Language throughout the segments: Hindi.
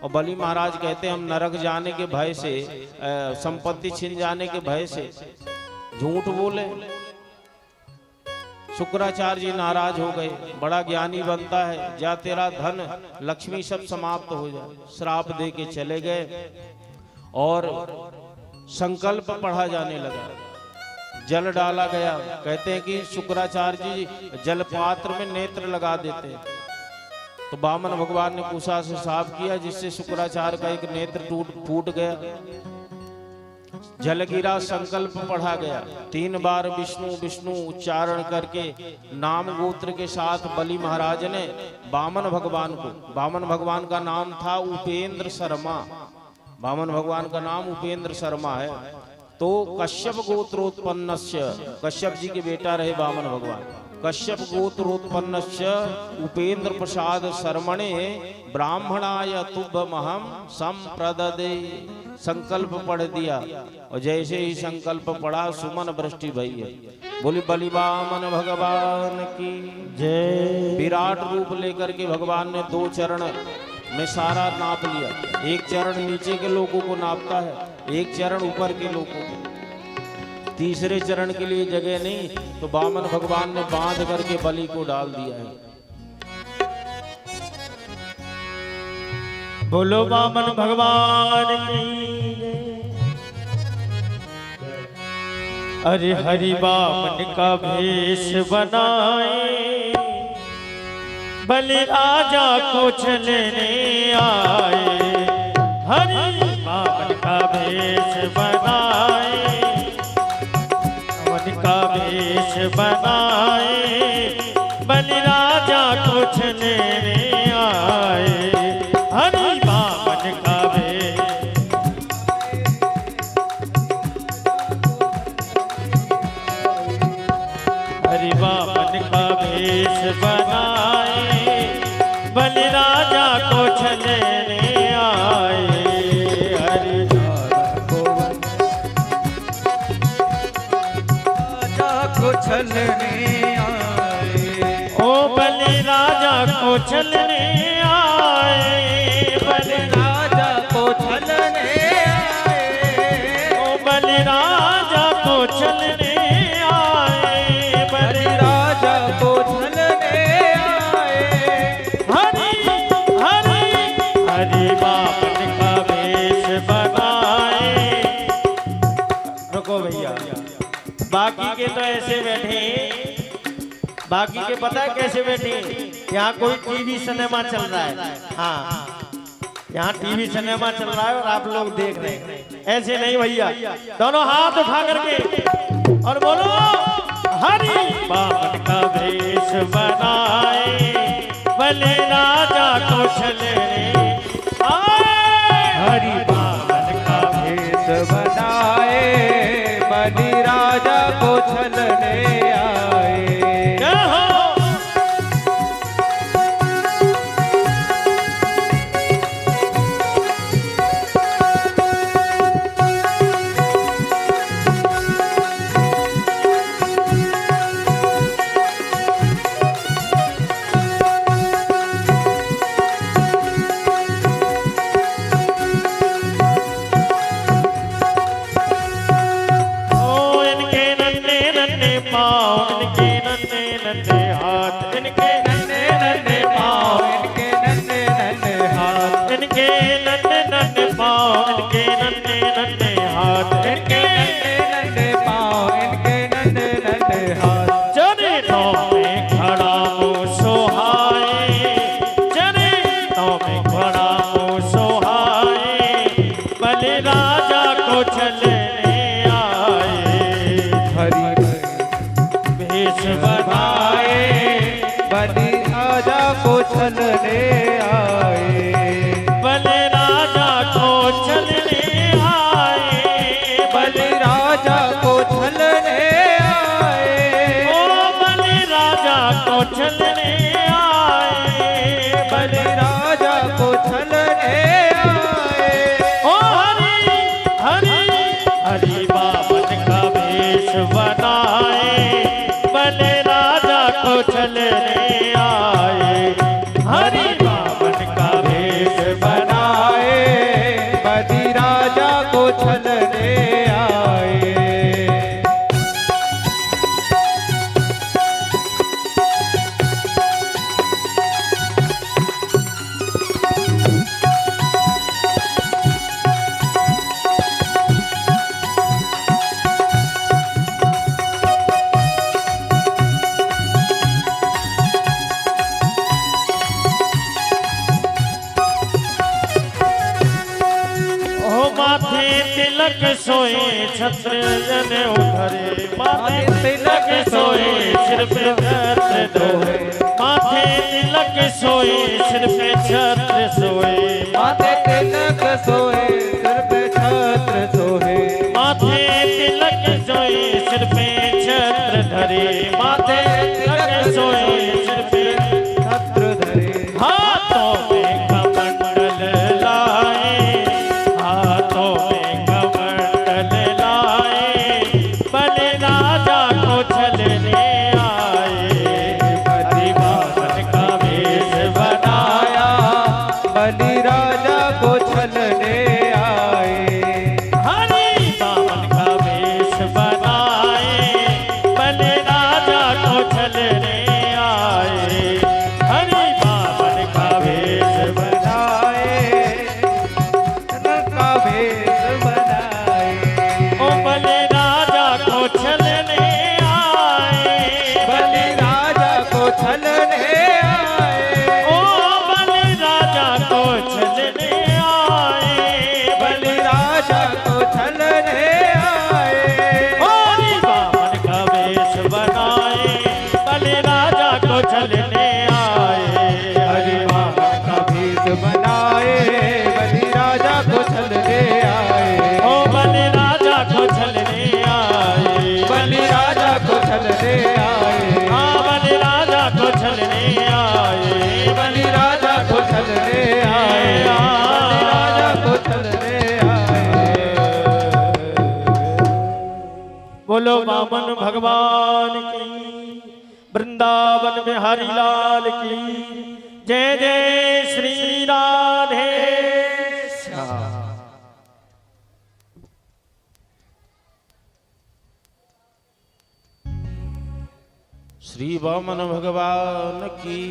और बलि महाराज कहते हम नरक जाने के भय से, संपत्ति छिन जाने के भय से झूठ बोले। शुक्राचार्य जी नाराज हो गए, बड़ा ज्ञानी बनता है, जा तेरा धन लक्ष्मी सब समाप्त हो जाए। श्राप दे के चले गए और संकल्प पढ़ा जाने लगा, जल डाला गया। कहते हैं कि शुक्राचार्य जी जलपात्र में नेत्र लगा देते, तो वामन भगवान ने कुशा से साफ किया, जिससे शुक्राचार्य का एक नेत्र फूट गया। जल गिरा, संकल्प पढ़ा गया। 3 बार विष्णु विष्णु उच्चारण करके नाम गोत्र के साथ बलि महाराज ने वामन भगवान को, वामन भगवान का नाम था उपेंद्र शर्मा, वामन भगवान का नाम उपेंद्र शर्मा है। तो कश्यप गोत्रोत्पन्नस्य, कश्यप जी के बेटा रहे वामन भगवान। कश्यप गोत्रोत्पन्नस्य उपेंद्र प्रसाद शर्मणे ब्राह्मणाय तुभ्यमहं संप्रददे। संकल्प पढ़ दिया और जैसे ही संकल्प पढ़ा सुमन वृष्टि भई है। बोली बलि वामन भगवान की जय। विराट रूप लेकर के भगवान ने 2 चरण में सारा नाप लिया। एक चरण नीचे के लोगों को नापता है, एक चरण ऊपर के लोगों को। तीसरे चरण के लिए जगह नहीं, तो वामन भगवान ने बांध करके बलि को डाल दिया है। बोलो वामन भगवान की। अरे हरि वामन का भेष बनाए, बलि राजा को चलने आए। हरि वामन का भेष बनाए, वामन का भेष बनाए, बलि राजा को चलने आए। हरि वामन का भेष, हरि वामन का भेष बनाए, बलि राजा को छलने आए। हरि राजा को छलने आए। ओ बलि राजा को छलने आए, बलि राजा को छलने आए। ओ बलि राजा को छलने आए, बलि राजा को छलने आए। हरि हरि हरि वामन का भेष बनाए। रुको भैया, बाकी के तो ऐसे बैठे, बाकी के पता है कैसे बैठे? यहाँ कोई टीवी सिनेमा चल रहा है। हाँ, यहाँ टीवी सिनेमा चल रहा है और आप लोग देख रहे हैं। ऐसे नहीं भैया, दोनों हाथ उठा करके और बोलो हरि वामन का भेष बनाए, बलि राजा को छलने आए। हरि वामन का भेष बनाए, बलि राजा को छलने आए। छलने आए, बलि राजा को छलने आए, बलि राजा को छलने आए। ओ बलि राजा को छलने आए, बलि राजा को छलने आए। ओ हरि हरि हरि वामन का भेष बनाए, बलि राजा को छलने आए। हरि तिलक सोए छत्र जनेऊ धरे, माथे तिलक सोए सिर पे छत्र धरे, माथे तिलक सोए सिर पे छत्र सोए, माथे तिलक सोए सिर पे छत्र सोए, माथे तिलक सोए सिर पे छत्र धरे, माथे तिलक सोए सिर पे छत्र धरे, हाथों में कमंडल लाए, हाथों में कमंडल लाए, बलि राजा को छलने आए, हरि बामन का वेश बनाया, बलि राजा को छलने आए, हरि बामन का वेश बनाए, बलि राजा को छलने आए, हरि बामन का वेश बनाए का भेष बनाए, ओ बलि राजा को छलने आए, बलि राजा को छलने आए, ओ बलि राजा को छलने आए, बलि राजा को छलने आए, हरि बामन का वेश बनाए, बलि राजा को छलने आए, हरि बामन का भेष बनाए, बलि राजा को छलने आए, ओ बलि राजा को छलने आए, बलि राजा को छलने आए, हाँ बलि राजा को छलने आए, बलि राजा को छलने आए, बलि राजा को छलने आए। बोलो वामन भगवान की, वृंदावन में हरि लाल की जय, जय श्री राधे श्याम। श्री वामन भगवान की।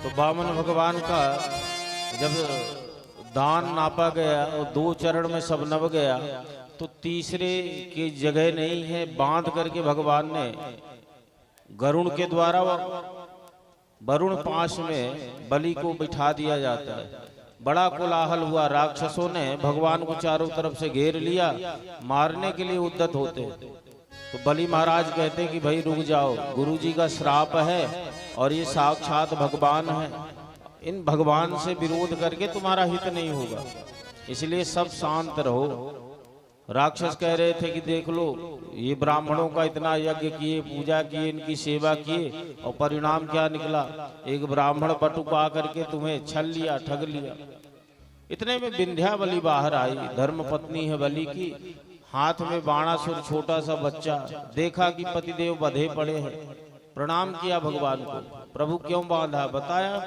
तो वामन भगवान का जब दान नापा गया और 2 चरण में सब नभ गया, तो तीसरे की जगह नहीं है, बांध करके भगवान ने गरुड़ के द्वारा वरुण पाश में बलि को बिठा दिया जाता है। बड़ा कोलाहल हुआ, राक्षसों ने भगवान को चारों तरफ से घेर लिया, मारने के लिए उद्यत होते। तो बलि महाराज कहते कि भाई रुक जाओ, गुरुजी का श्राप है और ये साक्षात भगवान है, इन भगवान से विरोध करके तुम्हारा हित नहीं होगा, इसलिए सब शांत रहो। राक्षस कह रहे थे कि देख लो, ये ब्राह्मणों का इतना यज्ञ किए, पूजा किए, इनकी सेवा किए, और परिणाम क्या निकला, एक ब्राह्मण बटुक आकर के तुम्हें छल लिया, ठग लिया। इतने में विंध्यावली बाहर आई, धर्म पत्नी है बलि की, हाथ में बाणासुर छोटा सा बच्चा, देखा कि पतिदेव बंधे पड़े हैं, प्रणाम किया भगवान को। प्रभु क्यों बांधा, बताया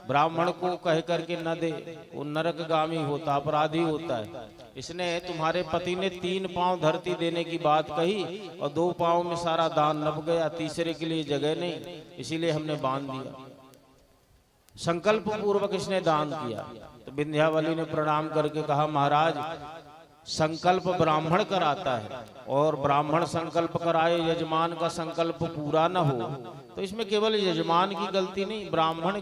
ब्राह्मण को कह करके न दे, वो नरकगामी होता, अपराधी होता है। इसने तुम्हारे पति ने 3 पांव धरती देने की बात कही और 2 पांव में सारा दान नभ गया, तीसरे के लिए जगह नहीं, इसीलिए हमने बांध दिया। संकल्प पूर्वक इसने दान किया। तो विंध्यावली ने प्रणाम करके कहा, महाराज संकल्प ब्राह्मण कराता है, और ब्राह्मण संकल्प कराए, यजमान का संकल्प पूरा न हो तो इसमें केवल यजमान की गलती नहीं, ब्राह्मण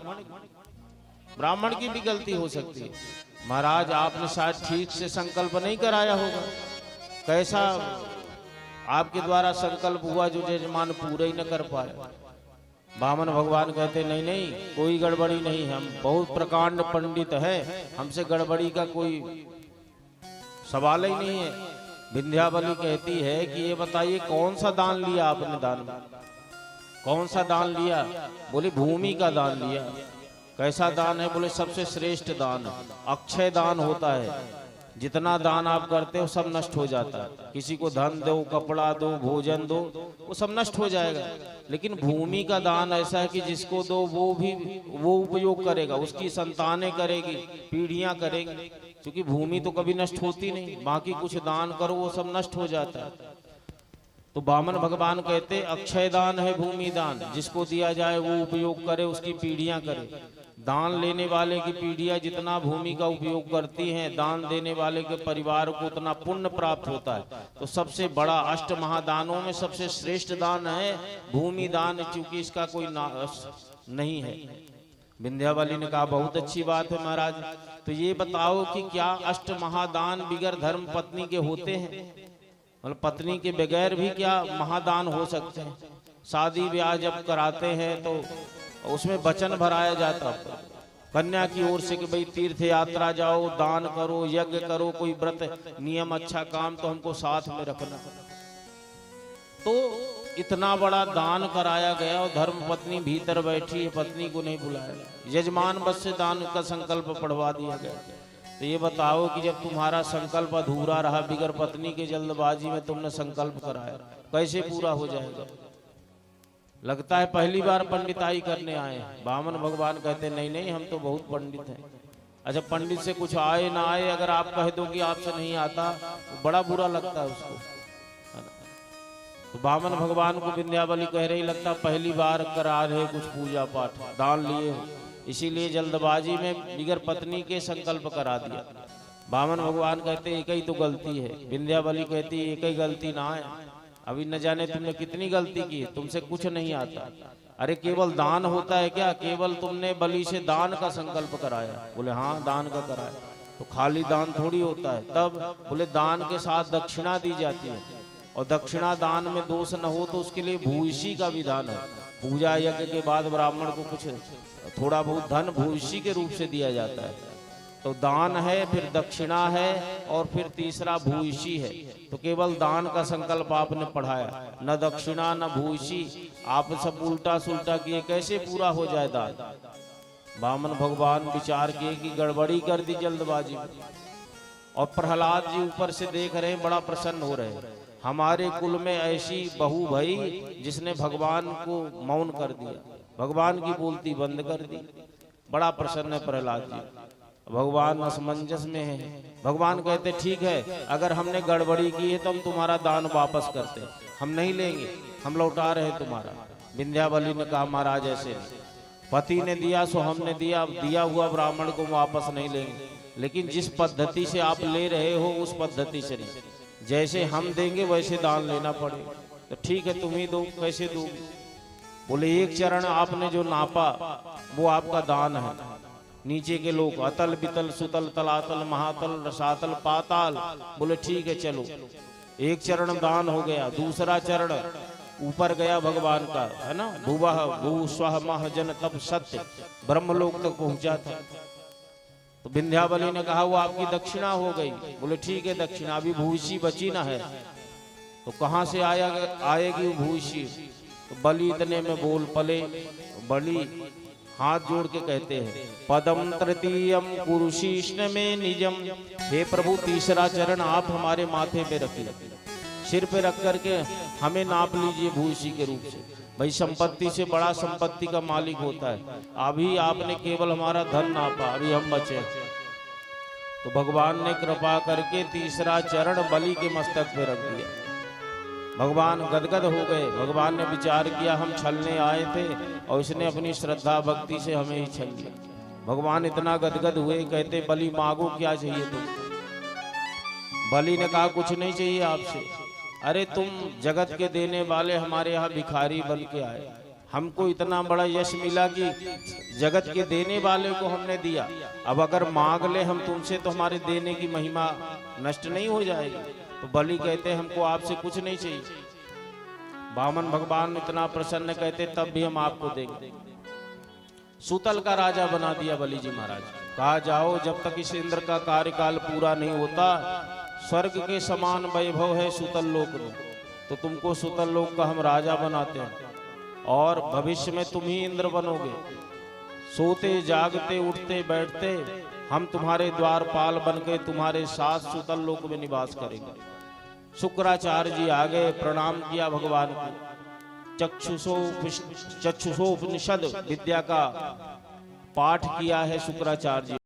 की भी गलती हो सकती है। महाराज आपने शायद ठीक से संकल्प नहीं कराया होगा, कैसा आपके द्वारा संकल्प हुआ जो यजमान पूरा ही न कर पाया। वामन भगवान कहते नहीं नहीं, कोई गड़बड़ी नहीं है, हम बहुत प्रकांड पंडित है, हमसे गड़बड़ी का कोई सवाल ही नहीं है। विंध्यावली कहती है कि ये बताइए कौन सा दान लिया आपने, दान में कौन सा दान लिया? बोले भूमि का दान लिया। कैसा दान है? बोले सबसे श्रेष्ठ दान, अक्षय दान होता है। जितना दान आप करते हो सब नष्ट हो जाता है, किसी को धन दो, कपड़ा दो, भोजन दो, वो सब नष्ट हो जाएगा। लेकिन भूमि का दान ऐसा है कि जिसको दो वो उपयोग करेगा, उसकी संतानें करेगी, पीढ़ियां करेंगी, क्योंकि भूमि तो कभी नष्ट होती नहीं। बाकी कुछ दान करो वो सब नष्ट हो जाता है। तो वामन भगवान कहते अक्षय दान है भूमि दान, जिसको दिया जाए वो उपयोग करे, उसकी पीढ़ियां करे। दान लेने वाले की पीढ़ियां जितना भूमि का उपयोग करती हैं, दान देने वाले के परिवार को उतना पुण्य प्राप्त होता है। तो सबसे बड़ा अष्ट महादानों में सबसे श्रेष्ठ दान है भूमि दान, क्योंकि इसका कोई नाश नहीं है। विंध्यावली ने कहा बहुत अच्छी बात है महाराज, तो ये बताओ कि क्या अष्ट महादान बिगर धर्म पत्नी के होते हैं? मतलब पत्नी के बगैर भी क्या महादान हो सकते हैं? शादी ब्याह जब कराते हैं तो उसमें वचन भराया जाता है कन्या की ओर से कि भाई तीर्थ यात्रा जाओ, दान करो, यज्ञ करो, कोई व्रत नियम अच्छा काम तो हमको साथ में रखना। तो इतना बड़ा दान कराया गया और धर्म पत्नी भीतर बैठी है, पत्नी को नहीं बुलाया, यजमान बस से दान का संकल्प पढ़वा दिया गया। तो ये बताओ कि जब तुम्हारा संकल्प अधूरा रहा, बिगर पत्नी के जल्दबाजी में तुमने संकल्प कराया, कैसे पूरा हो जाएगा? लगता है पहली बार पंडिताई करने आए। बामन भगवान कहते नहीं नहीं, हम तो बहुत पंडित हैं। अच्छा, पंडित से कुछ आए ना आए, अगर आप कह दो कि आपसे नहीं आता तो बड़ा बुरा लगता है उसको, है ना? तो बामन भगवान को विंध्यावली कह रही, लगता पहली बार करा रहे कुछ पूजा पाठ, दान लिए हो, इसीलिए जल्दबाजी में बिगर पत्नी के संकल्प करा दिया। बामन भगवान कहते एक ही तो गलती है। विंध्यावली कहती एक ही गलती ना है, अभी न जाने तुमने कितनी गलती की है, तुमसे कुछ नहीं आता। अरे केवल दान होता है क्या? केवल तुमने बलि से दान का संकल्प कराया। बोले हाँ दान का कराया, तो खाली दान थोड़ी होता है। तब बोले दान के साथ दक्षिणा दी जाती है, और दक्षिणा दान में दोष न हो तो उसके लिए भूयसी का विधान है। पूजा यज्ञ के बाद ब्राह्मण को कुछ थोड़ा बहुत धन भूयसी के रूप से दिया जाता है। तो दान है, फिर दक्षिणा है, और फिर तीसरा भूयसी है। तो केवल दान का संकल्प आपने पढ़ाया, न दक्षिणा न भूयसी, आप सब उल्टा सुल्टा किए, कैसे पूरा हो जाए दान? बामन भगवान विचार किए कि गड़बड़ी कर दी जल्दबाजी में। और प्रहलाद जी ऊपर से देख रहे हैं, बड़ा प्रसन्न हो रहे हैं, हमारे कुल में ऐसी बहू भई जिसने भगवान को मौन कर दिया, भगवान की बोलती बंद कर दी। बड़ा प्रसन्न है प्रहलाद जी। भगवान असमंजस में है। भगवान कहते ठीक है, अगर हमने गड़बड़ी की है तो हम तुम्हारा दान वापस करते, हम नहीं लेंगे, हम लौटा रहे तुम्हारा। विंध्यावली ने कहा महाराज ऐसे नहीं, पति ने दिया सो हमने दिया, दिया हुआ ब्राह्मण को वापस नहीं लेंगे, लेकिन जिस पद्धति से आप ले रहे हो उस पद्धति से नहीं, जैसे हम देंगे वैसे दान लेना पड़ेगा। तो ठीक है तुम ही दो, कैसे दोगे? बोले एक चरण आपने जो नापा वो आपका दान है। नीचे के लोग अतल बितल सुतल तलातल महातल रसातल पाताल, बोले ठीक है चलो, एक चरण दान हो गया। दूसरा चरण ऊपर गया भगवान का, है ना, भुवः भू स्वः मह जन तब सत्य, ब्रह्मलोक तक पहुंचा था। तो विंध्यावली ने कहा वो आपकी दक्षिणा हो गई। बोले ठीक है दक्षिणा, अभी भूयसी बची ना है। तो कहाँ से आएगी वो भूयसी? तो बलि इतने में बोल पले। बलि हाथ जोड़ के कहते हैं पदम तृतीयम कुरुशीष्ण में निजम, हे प्रभु तीसरा चरण आप हमारे माथे पे रखिए, सिर पे रख करके हमें नाप लीजिए भूयसी के रूप से। भाई संपत्ति से बड़ा संपत्ति का मालिक होता है, अभी आपने केवल हमारा धन नापा, अभी हम बचे। तो भगवान ने कृपा करके तीसरा चरण बलि के मस्तक पे रख दिया। भगवान गदगद हो गए। भगवान ने विचार किया हम छलने आए थे और इसने अपनी श्रद्धा भक्ति से हमें ही छल लिया। भगवान इतना गदगद हुए, कहते बलि मांगो क्या चाहिए तुम? बलि ने कहा कुछ नहीं चाहिए आपसे। अरे तुम जगत के देने वाले हमारे यहाँ भिखारी बन के आए, हमको इतना बड़ा यश मिला कि जगत के देने वाले को हमने दिया, अब अगर मांग ले हम तुमसे तो हमारे देने की महिमा नष्ट नहीं हो जाएगी। तो बलि कहते हमको आपसे कुछ नहीं चाहिए। बामन भगवान इतना प्रसन्न, कहते तब भी हम आपको देंगे। सुतल का राजा बना दिया बलि जी महाराज। कहा जाओ जब तक इस इंद्र का कार्यकाल पूरा नहीं होता, स्वर्ग के समान वैभव है सुतल लोक में, तो तुमको सुतल लोक का हम राजा बनाते हैं और भविष्य में तुम ही इंद्र बनोगे। सोते जागते उठते बैठते हम तुम्हारे द्वारपाल बनके तुम्हारे साथ सुतल लोक में निवास करेंगे। शुक्राचार्य जी आ गए, प्रणाम किया भगवान को। चक्षुषोपनिषद विद्या का पाठ किया है शुक्राचार्य जी।